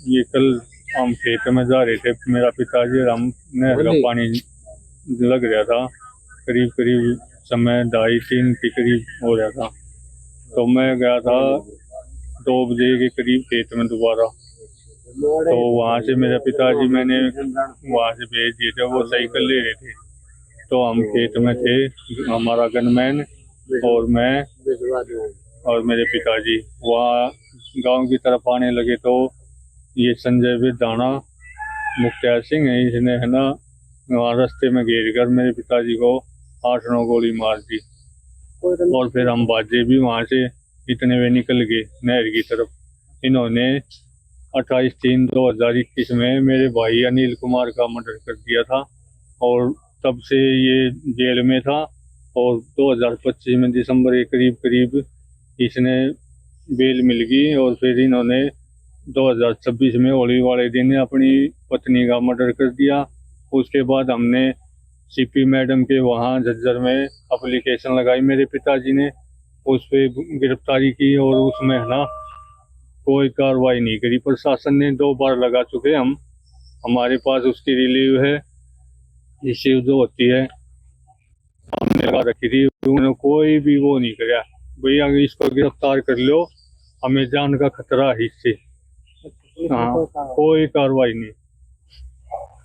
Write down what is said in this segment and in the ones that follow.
ये कल हम खेत में जा रहे थे, मेरा पिताजी और हम नहर का पानी लग रहा था। करीब करीब समय 2:30-3 के करीब हो रहा था। तो मैं गया था 2 बजे के करीब खेत में दोबारा। तो वहाँ से मेरे पिताजी मैंने वहाँ से भेज दिए थे, वो साइकिल ले रहे थे। तो हम खेत में थे, हमारा गनमैन और मैं और मेरे पिताजी वहाँ गांव की तरफ आने लगे। तो ये संजय दाना मुख्तार सिंह है, इसने है ना वहाँ रास्ते में घेर कर मेरे पिताजी को 8-9 गोली मार दी। और फिर हम बाजे भी वहाँ से इतने वे निकल गए नहर की तरफ। इन्होंने 28/3/2021 में मेरे भाई अनिल कुमार का मर्डर कर दिया था और तब से ये जेल में था। और 2025 में दिसंबर के करीब करीब इसने बेल मिल गई और फिर इन्होंने 2026 में होली वाले दिन अपनी पत्नी का मर्डर कर दिया। उसके बाद हमने सीपी मैडम के वहाँ झज्जर में एप्लीकेशन लगाई, मेरे पिताजी ने उस पर गिरफ्तारी की और उसमें है ना कोई कार्रवाई नहीं करी। प्रशासन ने 2 बार लगा चुके हम, हमारे पास उसकी रिलीव है, रिसीव जो होती है हमने लगा रखी थी। उन्होंने कोई भी वो नहीं कराया, भैया इसको गिरफ्तार कर लो, हमें जान का खतरा है इससे। हाँ, कोई कार्रवाई नहीं।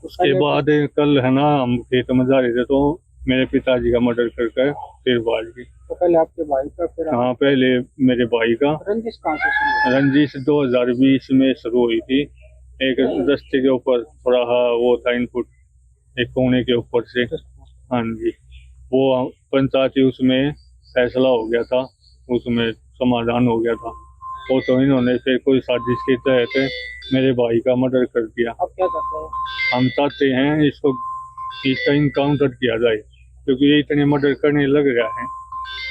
उसके बाद कल है ना हम खेत में जा रहे थे तो मेरे पिताजी का मर्डर करके फिर भाग गई। तो पहले आपके भाई का, फिर हाँ पहले मेरे भाई का। रंजिश कहाँ से शुरू हुई? रंजिश 2020 में शुरू हुई थी। एक रस्ते के ऊपर थोड़ा वो था इनपुट, एक कोने के ऊपर से। हाँ जी, वो पंचायती उसमें फैसला हो गया था, उसमें समाधान हो गया था। वो तो इन्होंने फिर कोई साजिश के तहत मेरे भाई का मर्डर कर दिया। अब क्या करते हैं? हम चाहते हैं इसका इनकाउंटर किया जाए, क्योंकि ये इतने मर्डर करने लग गया है,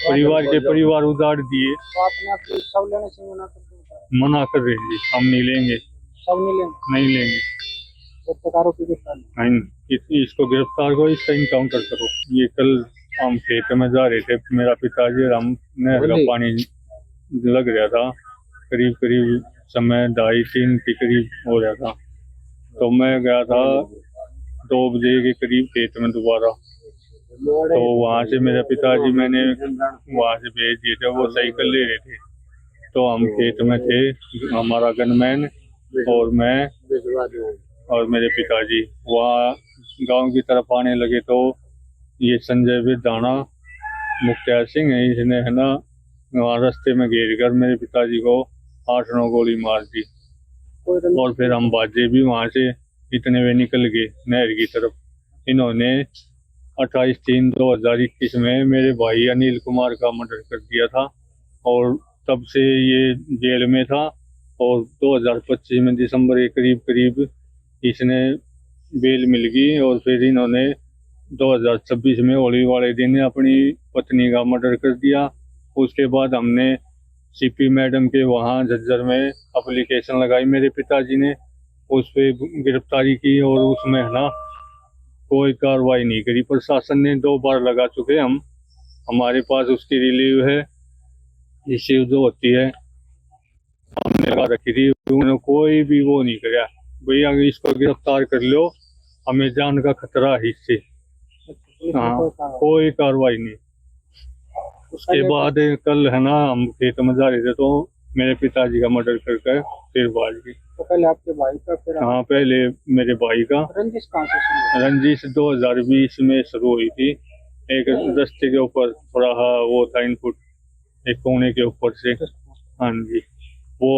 परिवार के परिवार उजाड़ दिए। तो आपने अपनी सब लेने से मना कर दिया? मना कर रहे हैं, हम नहीं लेंगे। सब नहीं लेंगे? नहीं लेंगे। जब तक आरोपी गिरफ्तार नहीं। नहीं, इसको गिरफ्तार करो, इसका इनकाउंटर करो। ये कल हम खेत में जा रहे थे, मेरा पिताजी और हम नहर का पानी लग रहा था। करीब करीब समय 2:30-3 के करीब हो रहा था। तो मैं गया था 2 बजे के करीब खेत में दोबारा। तो वहाँ से मेरे पिताजी मैंने वहाँ से भेज दिए थे, वो साइकिल ले रहे थे। तो हम खेत में थे, हमारा गनमैन और मैं और मेरे पिताजी वहाँ गांव की तरफ आने लगे। तो ये संजय दाना मुख्तार सिंह है, इसने है ना वहाँ रास्ते में घेर कर मेरे पिताजी को 8-9 गोली मार दी। और फिर हम बाजे भी वहाँ से इतने वे निकल गए नहर की तरफ। इन्होंने 28/3/2021 में मेरे भाई अनिल कुमार का मर्डर कर दिया था और तब से ये जेल में था। और 2025 में दिसंबर के करीब करीब इसने बेल मिल गई और फिर इन्होंने 2026 में होली वाले दिन अपनी पत्नी का मर्डर कर दिया। उसके बाद हमने सीपी मैडम के वहाँ झज्जर में एप्लीकेशन लगाई, मेरे पिताजी ने उस पर गिरफ्तारी की और उसमें है ना कोई कार्रवाई नहीं करी। प्रशासन ने 2 बार लगा चुके हम, हमारे पास उसकी रिलीव है, रिसीव जो होती है हमने लगा रखी थी। उन्होंने कोई भी वो नहीं कराया, भैया इसको गिरफ्तार कर लो, हमें जान का खतरा है इससे। हाँ, कोई कार्रवाई नहीं। उसके बाद कल है ना हम खेत में जा रहे थे तो मेरे पिताजी का मर्डर करके फिर भाग गई। तो पहले आपके भाई का, फिर हाँ पहले मेरे भाई का। रंजिश कहाँ से शुरू हुई? रंजिश 2020 में शुरू हुई थी। एक रास्ते के ऊपर थोड़ा वो था इनपुट, एक कोने के ऊपर से। हाँ जी, वो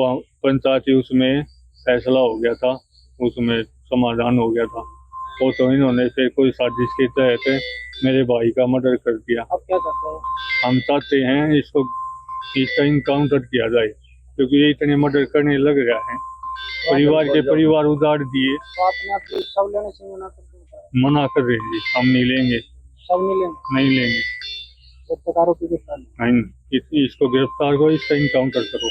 पंचायती उसमें फैसला हो गया था, उसमें समाधान हो गया था। वो तो इन्होंने फिर कोई साजिश के तहत मेरे भाई का मर्डर कर दिया। अब क्या करते हैं? हम चाहते हैं इसका इनकाउंटर किया जाए, क्योंकि ये इतने मर्डर करने लग गया है, परिवार के परिवार उजाड़ दिए। तो आपने अपनी सब लेने से मना कर दिया? मना कर रहे हैं, हम नहीं लेंगे। सब नहीं लेंगे? नहीं लेंगे। जब तक आरोपी गिरफ्तार नहीं। नहीं, इसको गिरफ्तार करो, इसका इनकाउंटर करो।